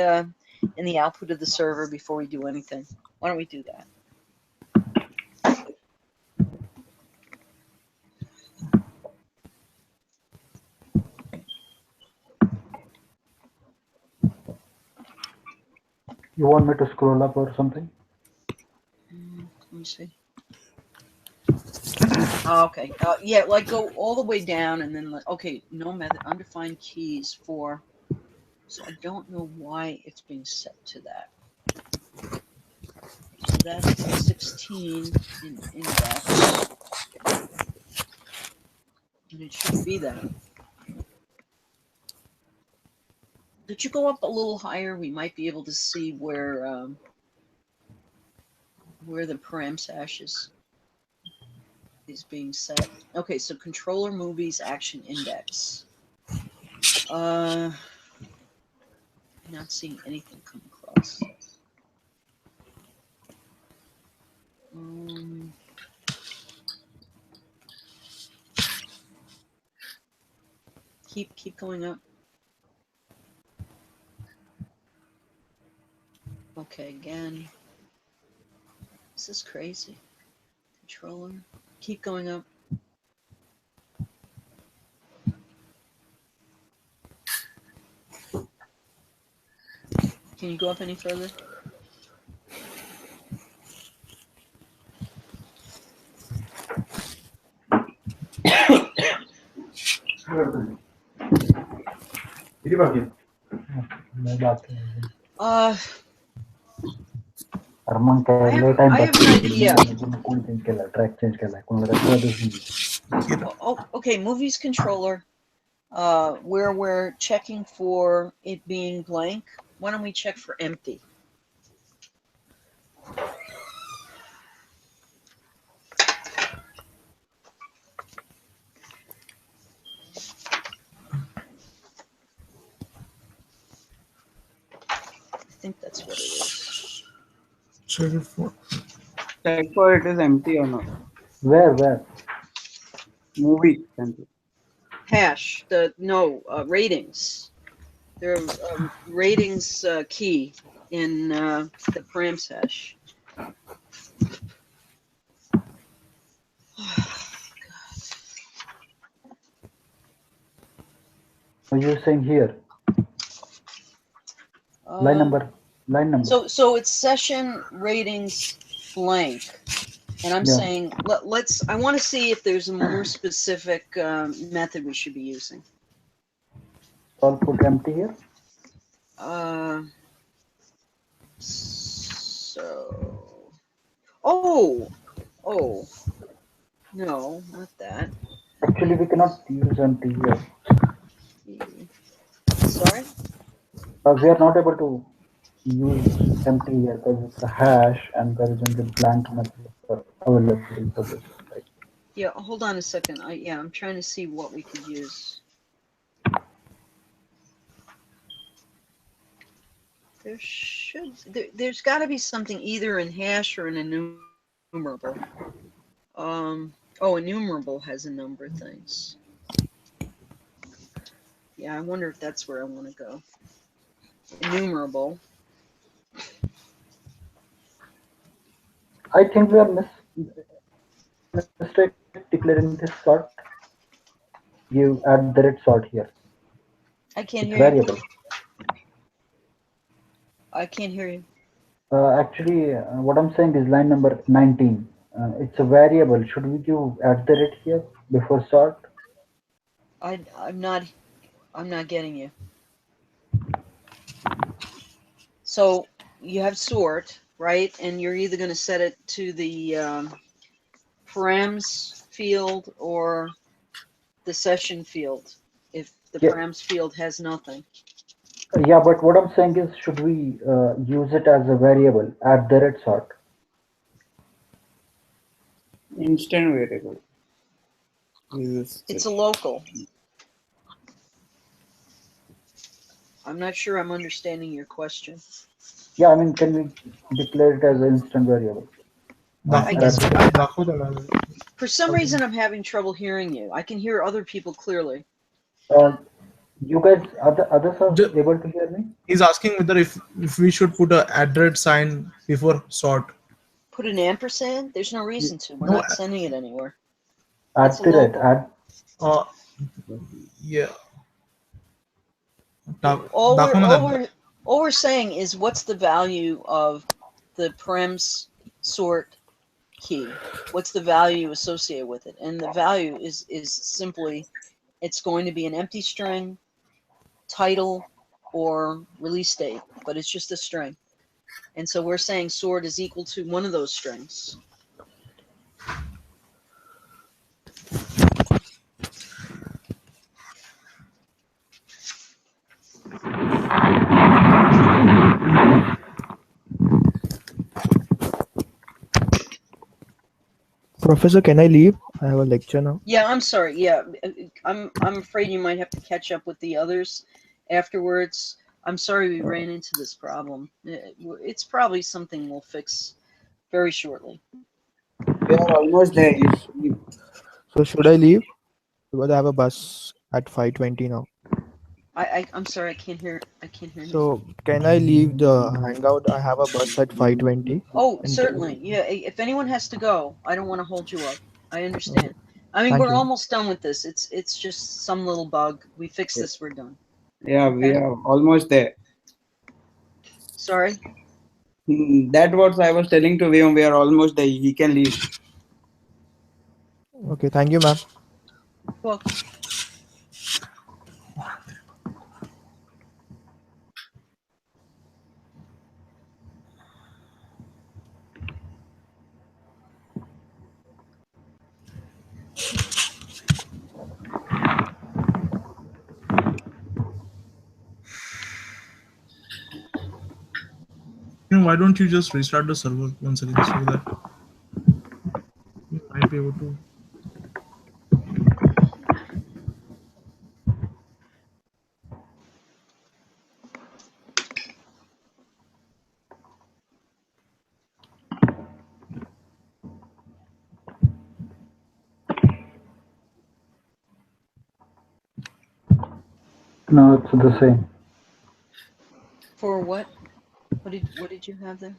output of the server before we do anything? Why don't we do that? You want me to scroll up or something? Let me see. Oh, okay. Yeah, like go all the way down and then okay, no method, undefined keys for. So I don't know why it's being set to that. So that's 16 in index. And it should be that. Could you go up a little higher? We might be able to see where the params hash is being set. Okay, so controller movies action index. Not seeing anything come across. Keep going up. Okay, again. This is crazy. Controller. Keep going up. Can you go up any further? Arman I have an idea. track change Oh, okay, movies controller. Where we're checking for it being blank. Why don't we check for empty? I think that's what it is. Check it for. Check for it is empty or not. Where? Movie. Empty. Hash. Ratings. There are ratings key in the params hash. Are you saying here? Line number. So it's session ratings blank, and I'm saying let's. I want to see if there's a more specific method we should be using. So I'll put empty here. Oh, no, not that. Actually, we cannot use empty here. Sorry? We are not able to use empty here because it's a hash and there isn't a blank method available for this. Right? Yeah, hold on a second. I'm trying to see what we could use. There's got to be something either in hash or in enumerable. Enumerable has a number of things. Yeah, I wonder if that's where I want to go. Enumerable. I think we are mistake declaring this sort. You add the red sort here. I can't hear variable. you. I can't hear you. Actually, what I'm saying is line number 19. It's a variable. Should we do add the red here before sort? I'm not getting you. So you have sort, right? And you're either going to set it to the params field or the session field if the Yeah. params field has nothing. Yeah, but what I'm saying is, should we use it as a variable at the red sort? Instant variable. It's a local. I'm not sure I'm understanding your question. Yeah, I mean, can we declare it as an instant variable? I guess दाखवतो ना. for some reason I'm having trouble hearing you. I can hear other people clearly. You guys, others are Ju- able to hear me? He's asking whether if we should put a @ sign before sort. Put an ampersand? There's no reason to. We're No, not sending it anywhere. At It's a the red, local. at Uh, yeah. All दाखव ना त्यांना. all we're saying is what's the value of the params sort key? What's the value associated with it? And the value is simply it's going to be an empty string, title, or release date, but it's just a string. And so we're saying sort is equal to one of those strings. Professor, can I leave? I have a lecture now. Yeah, I'm sorry. Yeah, I'm afraid you might have to catch up with the others afterwards. I'm sorry we ran into this problem. It's probably something we'll fix very shortly. We are almost there. You should leave. So should I leave? Because I have a bus at 5:20 now. I'm sorry, I can't hear you. So can I leave the hangout? I have a bus at 5:20. Oh, And- certainly. Yeah, if anyone has to go, I don't want to hold you up. I understand. I mean, Thank we're you. almost done with this. It's just some little bug. We fix this, we're done. Yeah, we Okay. are almost there. Sorry. That what I was telling to Vyom. We are almost there. He can leave. Okay, thank you, ma'am. Well, Why don't you just restart the server once again so that you might be able to. no, it's the same. for what? What did you have there?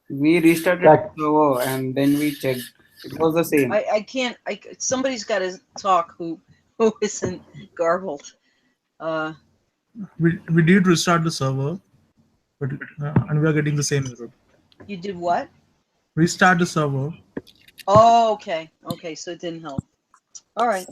We restarted That- the server and then we checked. It was the same. I can't. Somebody's got to talk who isn't garbled. We did restart the server, but and we are getting the same error. You did what? Restart the server. Oh, okay. Okay, so it didn't help. All right.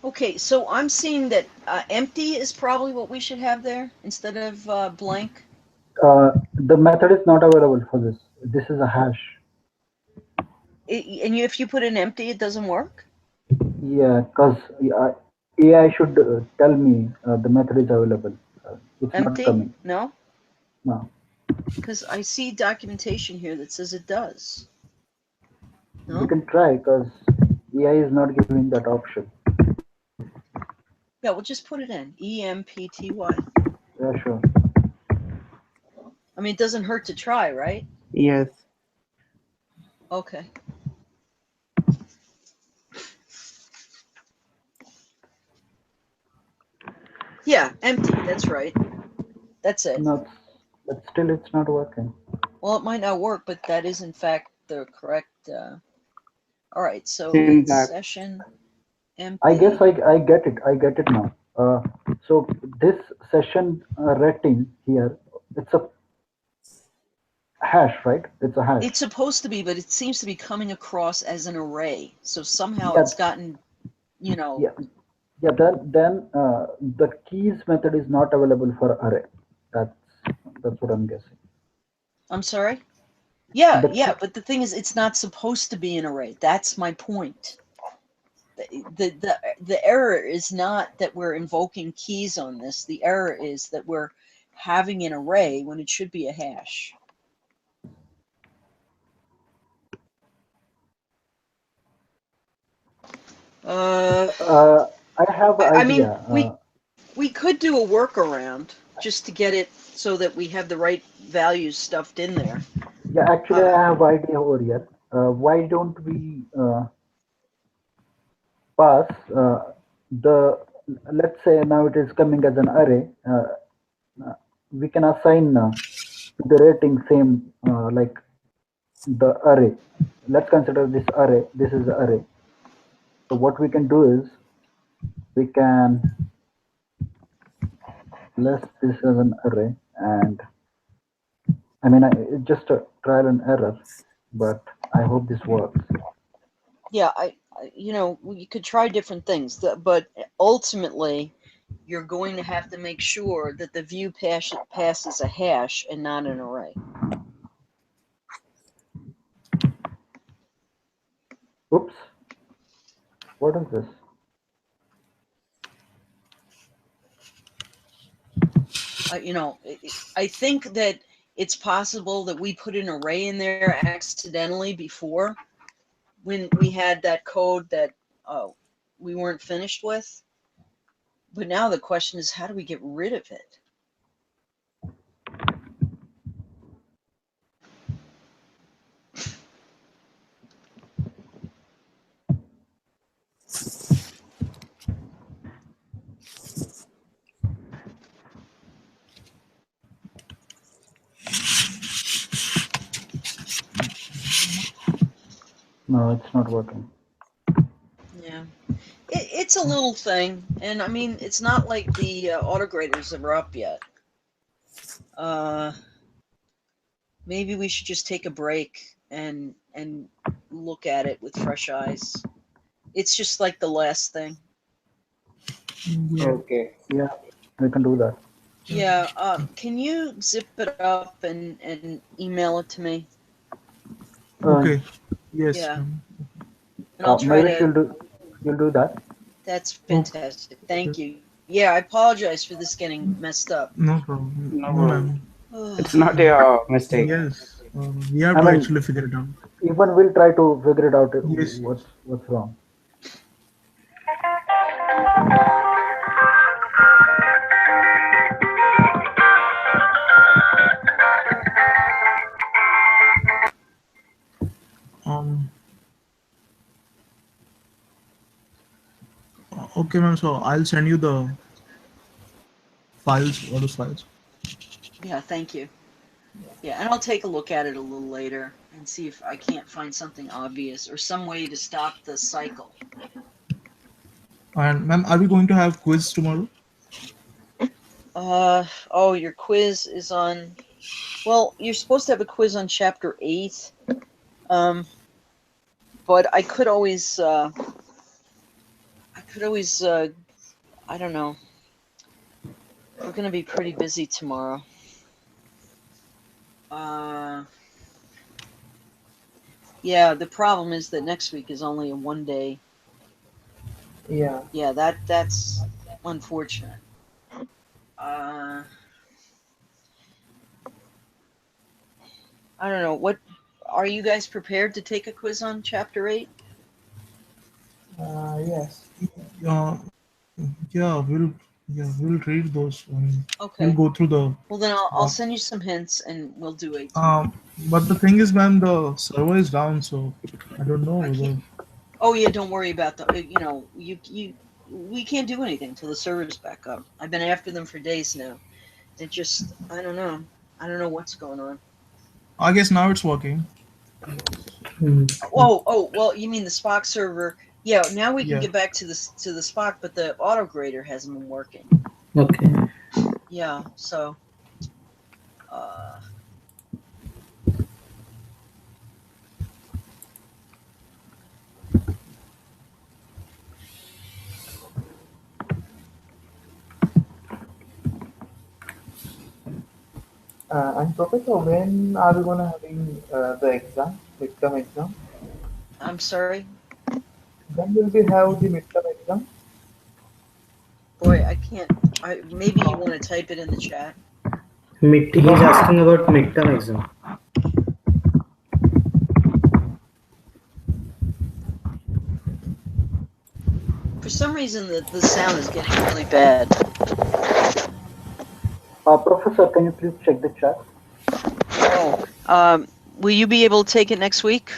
Okay, so I'm seeing that empty is probably what we should have there instead of blank. The method is not available for this. This is a hash. If you put in empty, it doesn't work? Yeah, because AI should tell me the method is available. It's not Empty? coming. No? No. Because I see documentation here that says it does. We No? can try because AI is not giving that option. Yeah, we'll just put it in EMPTY. Yeah, sure. I mean, it doesn't hurt to try, right? Yes. Okay. Yeah, empty. That's right. That's it. No, but still it's not working. Well, it might not work, but that is in fact the correct. All right, so In it's that. session empty. I guess I get it. I get it now. So this session rating here, it's a hash, right? It's a hash. It's supposed to be, but it seems to be coming across as an array. So somehow Yeah. it's gotten, you know. Yeah. Yeah. Then the keys method is not available for array. That's what I'm guessing. I'm sorry. Yeah, The yeah, key- but the thing is, it's not supposed to be an array. That's my point. The error is not that we're invoking keys on this. The error is that we're having an array when it should be a hash. I have an I mean, idea. we could do a workaround just to get it so that we have the right values stuffed in there. Yeah, actually, I have idea over here. Why don't we pass the, let's say now it is coming as an array. We can assign the rating same like the array. Let's consider this array. This is the array. So what we can do is we can list this as an array, and I mean it's just a trial and error, but I hope this works. Yeah, you know, you could try different things, but ultimately, you're going to have to make sure that the view passes a hash and not an array. Oops, what is this? You know, I think that it's possible that we put an array in there accidentally before when we had that code that we weren't finished with. But now the question is, how do we get rid of it? No, it's not working. Yeah. It's a little thing, and I mean, it's not like the autograders are up yet. Maybe we should just take a break and look at it with fresh eyes. It's just like the last thing. Okay. Yeah, we can do that. Yeah. Can you zip it up and email it to me? Okay. Yes. Yeah. ma'am. And I'll try Maybe to. you'll do that. That's fantastic. Thank you. Yeah, I apologize for this getting messed up. No problem. No No, problem. ma'am. It's not your mistake. Yes. We have I to mean- actually figure it out. Even we'll try to figure it out. Yes. What's wrong. Um. Okay, ma'am. So I'll send you the files or those files. Yeah, thank you. Yeah, and I'll take a look at it a little later and see if I can't find something obvious or some way to stop the cycle. And ma'am, are we going to have quiz tomorrow? Oh, your quiz is on. Well, you're supposed to have a quiz on chapter 8. But I could always, I don't know. We're gonna be pretty busy tomorrow. Yeah, the problem is that next week is only a 1 day. Yeah. Yeah, that's unfortunate. I don't know. What are you guys prepared to take a quiz on chapter 8? Yes. Uh, we'll read those. Okay. We'll go through the. Well, then I'll send you some hints and we'll do 18. But the thing is, man, the server is down, so I don't know I whether. can't. Oh yeah, don't worry about the. We can't do anything until the server's back up. I've been after them for days now. It just, I don't know. I don't know what's going on. I guess now it's working. Oh, well, you mean the Spock server? Yeah, now we can Yeah. get back to the Spock, but the auto grader hasn't been working. Okay. Yeah, so. And Professor, when are we gonna having the exam, midterm exam? I'm sorry, When will we have the midterm exam? boy, I can't. Maybe you want to type it in the chat. He's asking about midterm exam. For some reason, the sound is getting really bad. Professor, can you please check the chat? Will you be able to take it next week?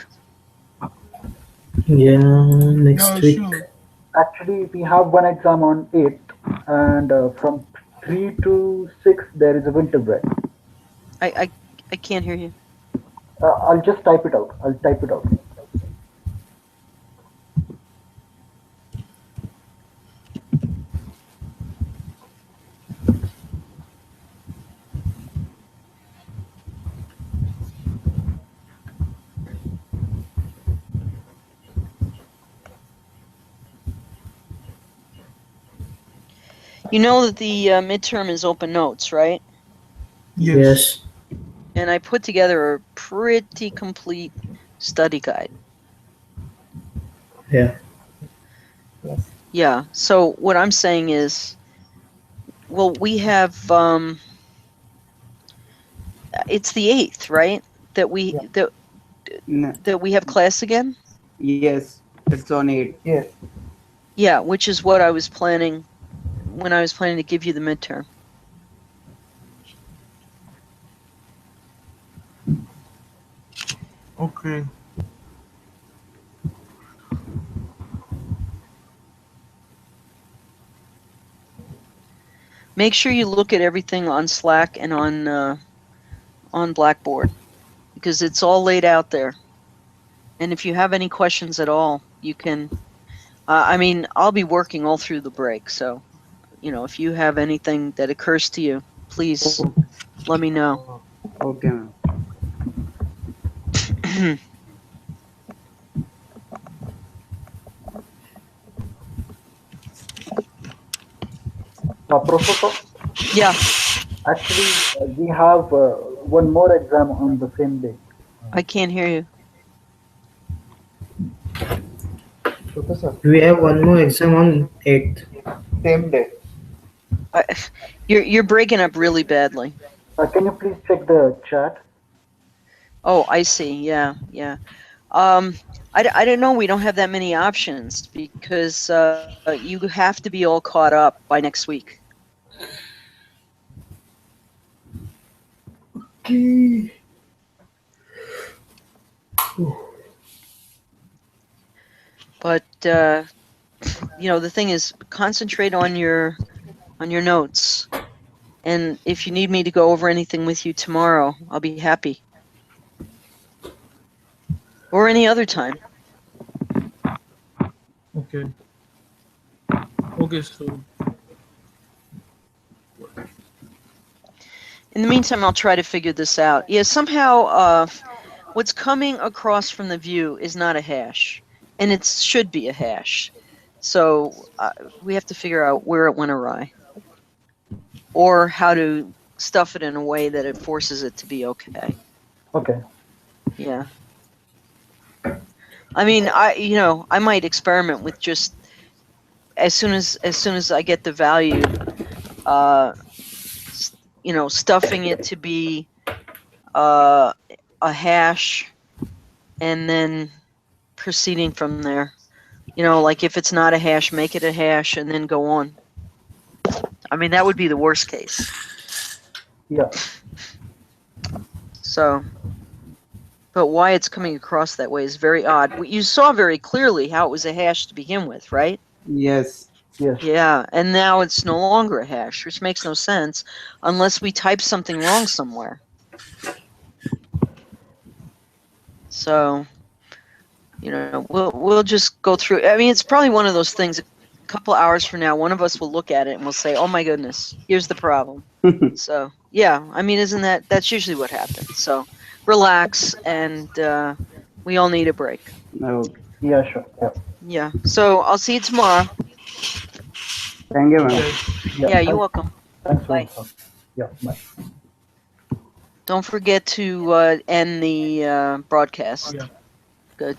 Yeah, next week. Sure. Actually, we have one exam on 8th, and from 3 to 6 there is a winter break. I can't hear you. I'll just type it out. I'll type it out. You know that the midterm is open notes, right? Yes. And I put together a pretty complete study guide. Yeah. Yes. Yeah. So what I'm saying is, well, we have it's the 8th, right? That we that we have class again. Yes, it's on 8. Yes. Yeah, which is what I was planning when I was planning to give you the midterm. Okay. Make sure you look at everything on Slack and on Blackboard, because it's all laid out there. And if you have any questions at all, you can. I mean, I'll be working all through the break, so if you have anything that occurs to you, please let me know. Okay, ma'am. Professor? Yeah. Actually, we have one more exam on the same day. I can't hear you. Professor, We have one more exam on 8th. same day. You're breaking up really badly. Can you please check the chat? Oh, I see. Yeah. I don't know. We don't have that many options because you have to be all caught up by next week. Okay. But the thing is, concentrate on your notes, and if you need me to go over anything with you tomorrow, I'll be happy. Or any other time. Okay. So. In the meantime, I'll try to figure this out. Yeah, somehow what's coming across from the view is not a hash, and it should be a hash. So we have to figure out where it went awry, or how to stuff it in a way that it forces it to be okay. Okay. Yeah. I mean, I might experiment with just as soon as I get the value, stuffing it to be a hash, and then proceeding from there. You know, like if it's not a hash, make it a hash and then go on. I mean, that would be the worst case. Yeah. So, but why it's coming across that way is very odd. You saw very clearly how it was a hash to begin with, right? Yes. Yes. Yeah, and now it's no longer a hash, which makes no sense unless we type something wrong somewhere. So, you know, we'll just go through. I mean, it's probably one of those things. A couple hours from now, one of us will look at it and we'll say, "Oh my goodness, here's the problem." So, yeah, I mean, that's usually what happens. So, relax, and we all need a break. Okay. Yeah, sure. Yeah. Yeah. So I'll see you tomorrow. Thank you, ma'am. Yeah, you're welcome. Thanks Bye. for Yeah, bye. Don't forget to end the broadcast. Yeah. Good.